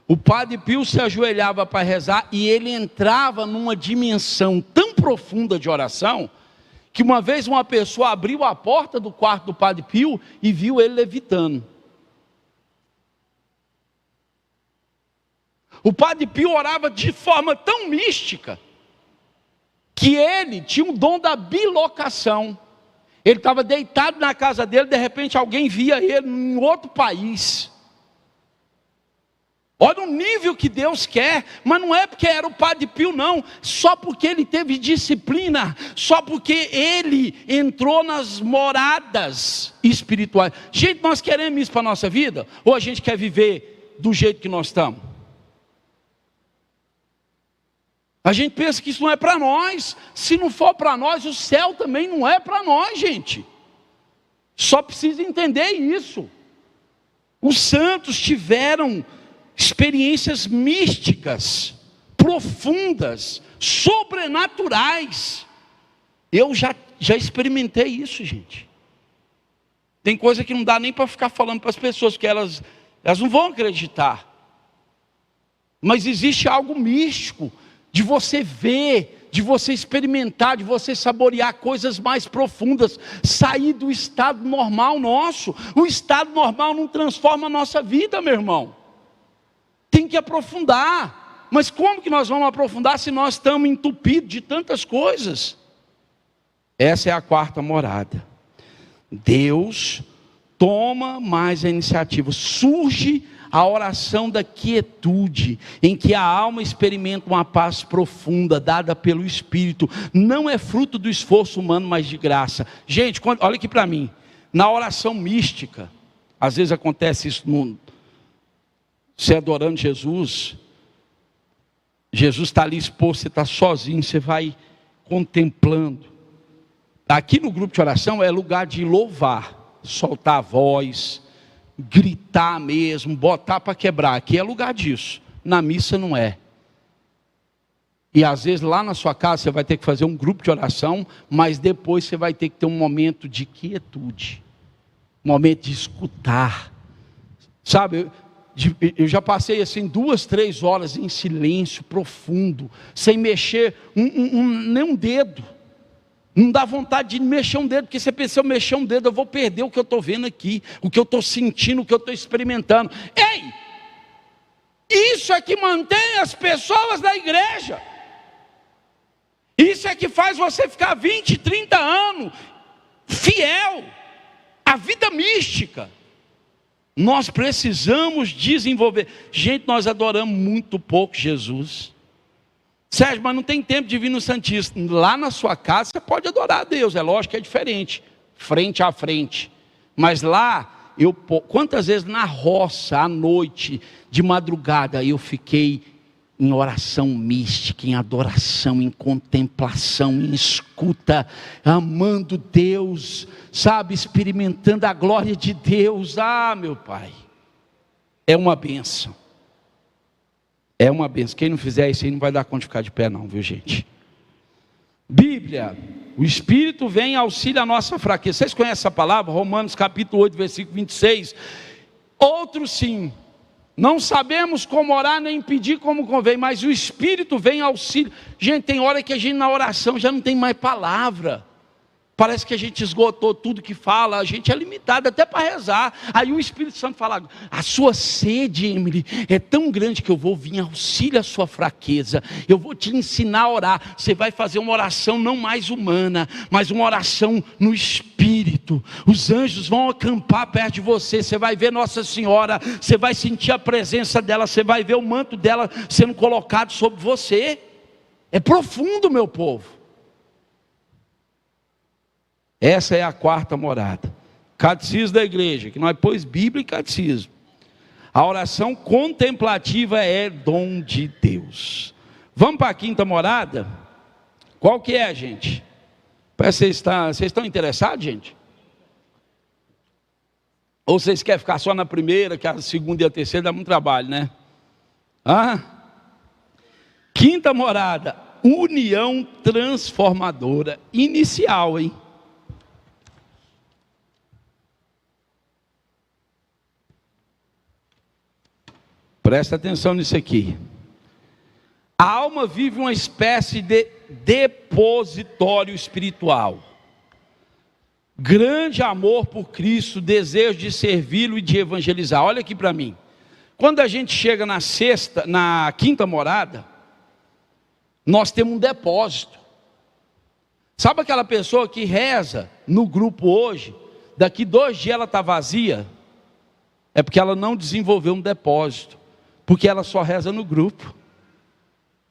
A: O Padre Pio se ajoelhava para rezar e ele entrava numa dimensão tão profunda de oração, que uma vez uma pessoa abriu a porta do quarto do Padre Pio e viu ele levitando. O Padre Pio orava de forma tão mística, que ele tinha o dom da bilocação. Ele estava deitado na casa dele, de repente alguém via ele em outro país. Olha o nível que Deus quer, mas não é porque era o Padre Pio não, só porque ele teve disciplina, só porque ele entrou nas moradas espirituais. Gente, nós queremos isso para a nossa vida? Ou a gente quer viver do jeito que nós estamos? A gente pensa que isso não é para nós. Se não for para nós, o céu também não é para nós, gente. Só precisa entender isso. Os santos tiveram experiências místicas, profundas, sobrenaturais. Eu já experimentei isso, gente. Tem coisa que não dá nem para ficar falando para as pessoas, porque elas não vão acreditar. Mas existe algo místico, de você ver, de você experimentar, de você saborear coisas mais profundas, sair do estado normal nosso. O estado normal não transforma a nossa vida, meu irmão. Tem que aprofundar. Mas como que nós vamos aprofundar se nós estamos entupidos de tantas coisas? Essa é a quarta morada. Deus toma mais a iniciativa. Surge a oração da quietude, em que a alma experimenta uma paz profunda, dada pelo Espírito. Não é fruto do esforço humano, mas de graça. Gente, olha aqui para mim. Na oração mística, às vezes acontece isso, você adorando Jesus. Jesus está ali exposto, você está sozinho, você vai contemplando. Aqui no grupo de oração é lugar de louvar, soltar a voz, gritar mesmo, botar para quebrar. Aqui é lugar disso. Na missa não é. E às vezes lá na sua casa você vai ter que fazer um grupo de oração, mas depois você vai ter que ter um momento de quietude, um momento de escutar. Sabe, eu já passei assim 2, 3 horas em silêncio profundo, sem mexer nem um dedo. Não dá vontade de mexer um dedo, porque se eu mexer um dedo, eu vou perder o que eu estou vendo aqui, o que eu estou sentindo, o que eu estou experimentando. Ei! Isso é que mantém as pessoas da igreja. Isso é que faz você ficar 20, 30 anos fiel à vida mística. Nós precisamos desenvolver. Gente, nós adoramos muito pouco Jesus. Sérgio, mas não tem tempo de vir no Santíssimo. Lá na sua casa você pode adorar a Deus, é lógico que é diferente, frente a frente. Mas lá, quantas vezes na roça, à noite, de madrugada, eu fiquei em oração mística, em adoração, em contemplação, em escuta, amando Deus, sabe, experimentando a glória de Deus. Ah, meu Pai, é uma bênção. É uma bênção. Quem não fizer isso aí não vai dar conta de ficar de pé não, viu gente? Bíblia, o Espírito vem e auxilia a nossa fraqueza. Vocês conhecem essa palavra? Romanos capítulo 8, versículo 26. Outro sim. Não sabemos como orar nem pedir como convém, mas o Espírito vem em auxílio. Gente, tem hora que a gente na oração já não tem mais palavra. Parece que a gente esgotou tudo que fala, a gente é limitado até para rezar. Aí o Espírito Santo fala: a sua sede, Emily, é tão grande que eu vou vir em auxílio à sua fraqueza. Eu vou te ensinar a orar. Você vai fazer uma oração não mais humana, mas uma oração no Espírito. Os anjos vão acampar perto de você. Você vai ver Nossa Senhora, você vai sentir a presença dela, você vai ver o manto dela sendo colocado sobre você. É profundo, meu povo. Essa é a quarta morada. Catecismo da igreja, que nós pôs Bíblia e catecismo. A oração contemplativa é dom de Deus. Vamos para a quinta morada? Qual que é, gente? Vocês estão interessados, gente? Ou vocês querem ficar só na primeira, que a segunda e a terceira dá muito trabalho, né? Quinta morada, união transformadora inicial, hein? Presta atenção nisso aqui. A alma vive uma espécie de depositório espiritual. Grande amor por Cristo, desejo de servi-lo e de evangelizar. Olha aqui para mim. Quando a gente chega na quinta morada, nós temos um depósito. Sabe aquela pessoa que reza no grupo hoje, daqui 2 dias ela está vazia? É porque ela não desenvolveu um depósito, porque ela só reza no grupo.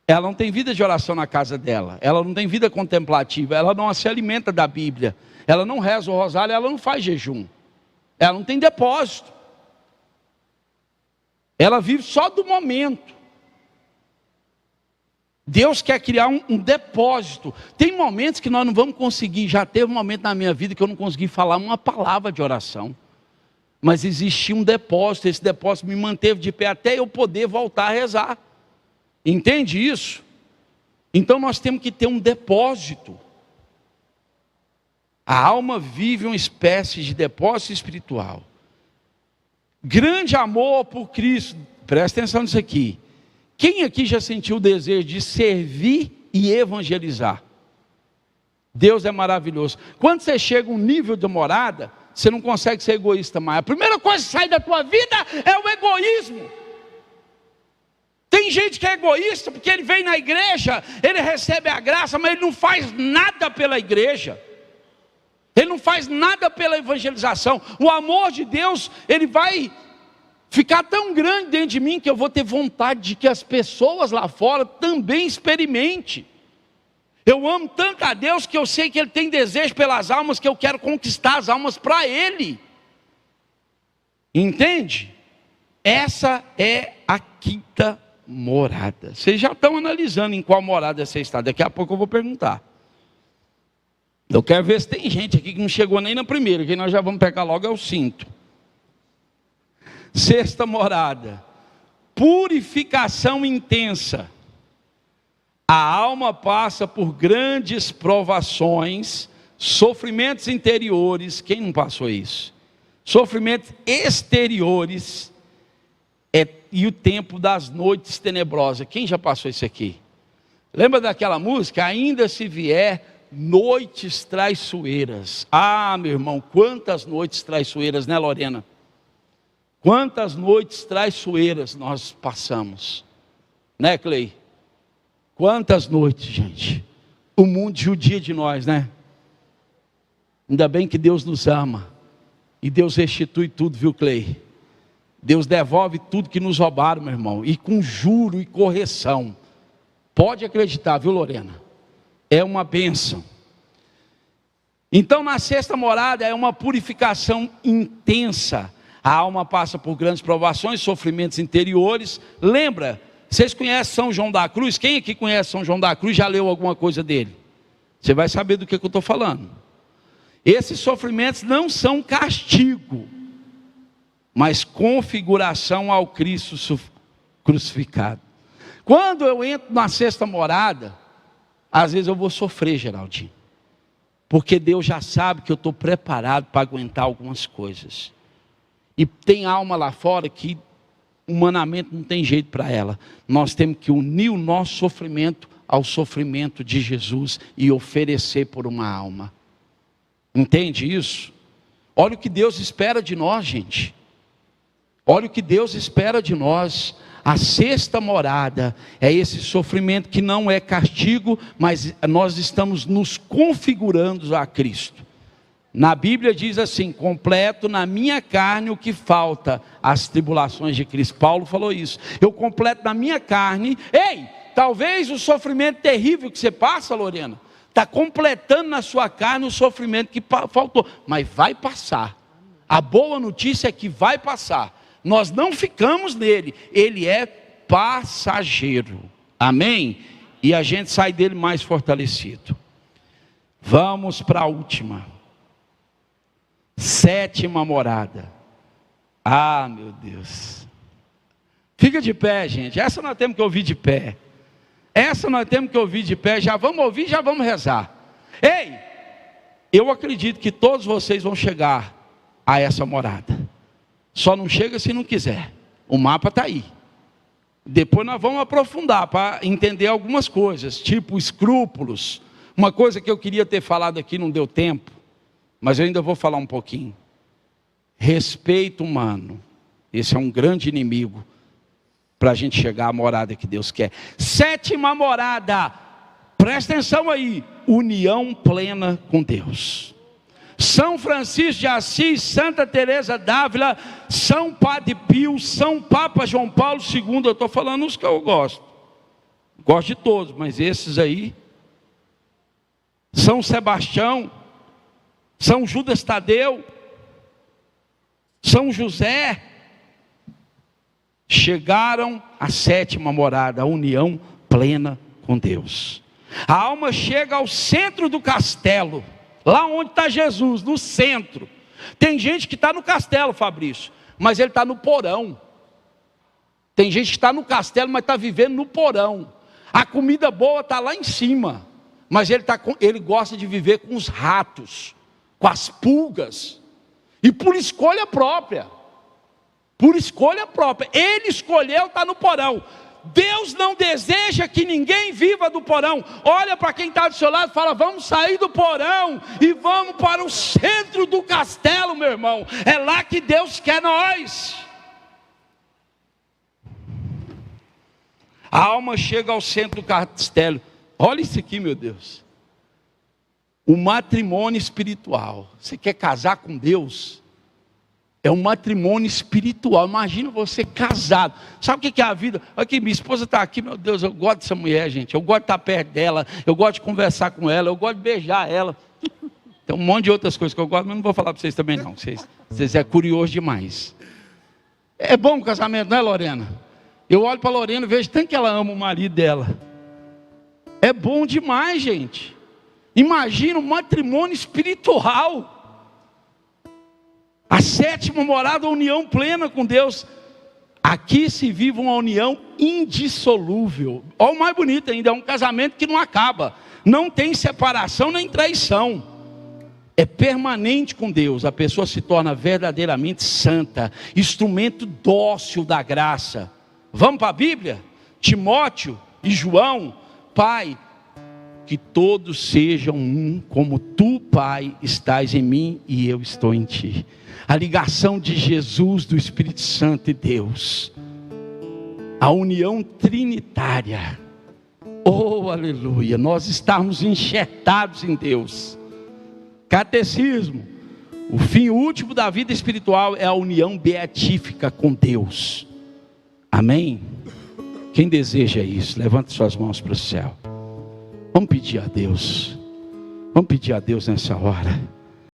A: Ela não tem vida de oração na casa dela, ela não tem vida contemplativa, ela não se alimenta da Bíblia, ela não reza o rosário, ela não faz jejum, ela não tem depósito, ela vive só do momento. Deus quer criar um depósito. Tem momentos que nós não vamos conseguir. Já teve um momento na minha vida que eu não consegui falar uma palavra de oração, mas existia um depósito. Esse depósito me manteve de pé até eu poder voltar a rezar. Entende isso? Então nós temos que ter um depósito. A alma vive uma espécie de depósito espiritual. Grande amor por Cristo. Presta atenção nisso aqui. Quem aqui já sentiu o desejo de servir e evangelizar? Deus é maravilhoso. Quando você chega a um nível de morada, você não consegue ser egoísta mais. A primeira coisa que sai da tua vida é o egoísmo. Tem gente que é egoísta porque ele vem na igreja, ele recebe a graça, mas ele não faz nada pela igreja. Ele não faz nada pela evangelização. O amor de Deus, ele vai ficar tão grande dentro de mim que eu vou ter vontade de que as pessoas lá fora também experimentem. Eu amo tanto a Deus que eu sei que Ele tem desejo pelas almas, que eu quero conquistar as almas para Ele. Entende? Essa é a quinta morada. Vocês já estão analisando em qual morada você está. Daqui a pouco eu vou perguntar. Eu quero ver se tem gente aqui que não chegou nem na primeira, que nós já vamos pegar logo é o cinto. Sexta morada, purificação intensa. A alma passa por grandes provações, sofrimentos interiores. Quem não passou isso? Sofrimentos exteriores e o tempo das noites tenebrosas. Quem já passou isso aqui? Lembra daquela música? Ainda se vier noites traiçoeiras. Ah, meu irmão, quantas noites traiçoeiras, né, Lorena? Quantas noites traiçoeiras nós passamos, né, Clay? Quantas noites, gente. O mundo judia de nós, né? Ainda bem que Deus nos ama. E Deus restitui tudo, viu, Clay? Deus devolve tudo que nos roubaram, meu irmão. E com juro e correção. Pode acreditar, viu, Lorena? É uma bênção. Então na sexta morada é uma purificação intensa. A alma passa por grandes provações, sofrimentos interiores. Lembra, vocês conhecem São João da Cruz? Quem aqui conhece São João da Cruz já leu alguma coisa dele? Você vai saber do que eu estou falando. Esses sofrimentos não são castigo, mas configuração ao Cristo crucificado. Quando eu entro na sexta morada, às vezes eu vou sofrer, Geraldinho, porque Deus já sabe que eu estou preparado para aguentar algumas coisas. E tem alma lá fora que humanamente não tem jeito para ela. Nós temos que unir o nosso sofrimento ao sofrimento de Jesus e oferecer por uma alma. Entende isso? Olha o que Deus espera de nós, gente. Olha o que Deus espera de nós. A sexta morada é esse sofrimento que não é castigo, mas nós estamos nos configurando a Cristo. Na Bíblia diz assim: completo na minha carne o que falta, as tribulações de Cristo. Paulo falou isso. Eu completo na minha carne. Ei, talvez o sofrimento terrível que você passa, Lorena, está completando na sua carne o sofrimento que faltou. Mas vai passar. A boa notícia é que vai passar. Nós não ficamos nele. Ele é passageiro. Amém? E a gente sai dele mais fortalecido. Vamos para a última. Sétima morada. Ah, meu Deus. Fica de pé, gente. Essa nós temos que ouvir de pé. Essa nós temos que ouvir de pé. Já vamos ouvir, já vamos rezar. Ei, eu acredito que todos vocês vão chegar a essa morada. Só não chega se não quiser. O mapa está aí. Depois nós vamos aprofundar para entender algumas coisas, tipo escrúpulos. Uma coisa que eu queria ter falado aqui, não deu tempo, mas eu ainda vou falar um pouquinho. Respeito humano. Esse é um grande inimigo para a gente chegar à morada que Deus quer. 7ª morada, presta atenção aí, união plena com Deus. São Francisco de Assis, Santa Teresa d'Ávila, São Padre Pio, São Papa João Paulo II, eu estou falando os que eu gosto. Gosto de todos, mas esses aí, São Sebastião, São Judas Tadeu, São José, chegaram à 7ª morada, a união plena com Deus. A alma chega ao centro do castelo, lá onde está Jesus, no centro. Tem gente que está no castelo, Fabrício, mas ele está no porão. Tem gente que está no castelo, mas está vivendo no porão. A comida boa está lá em cima, mas ele gosta de viver com os ratos, com as pulgas, e por escolha própria. Por escolha própria, ele escolheu estar no porão. Deus não deseja que ninguém viva do porão. Olha para quem está do seu lado e fala: vamos sair do porão e vamos para o centro do castelo, meu irmão. É lá que Deus quer nós. A alma chega ao centro do castelo. Olha isso aqui, meu Deus. O matrimônio espiritual. Você quer casar com Deus? É um matrimônio espiritual. Imagina você casado. Sabe o que é a vida? Aqui, minha esposa está aqui, meu Deus, eu gosto dessa mulher, gente. Eu gosto de estar perto dela, eu gosto de conversar com ela, eu gosto de beijar ela. Tem um monte de outras coisas que eu gosto, mas não vou falar para vocês também não. Vocês é curioso demais. É bom o casamento, não é, Lorena? Eu olho para a Lorena e vejo tanto que ela ama o marido dela. É bom demais, gente. Imagina um matrimônio espiritual. A 7ª morada, a união plena com Deus. Aqui se vive uma união indissolúvel. Olha o mais bonito ainda, é um casamento que não acaba. Não tem separação nem traição. É permanente com Deus. A pessoa se torna verdadeiramente santa, instrumento dócil da graça. Vamos para a Bíblia? Timóteo e João. Pai, que todos sejam um, como tu, Pai, estás em mim e eu estou em ti. A ligação de Jesus, do Espírito Santo e Deus. A união trinitária. Oh, aleluia. Nós estamos enxertados em Deus. Catecismo. O fim último da vida espiritual é a união beatífica com Deus. Amém? Quem deseja isso, levante suas mãos para o céu. Vamos pedir a Deus. Vamos pedir a Deus nessa hora.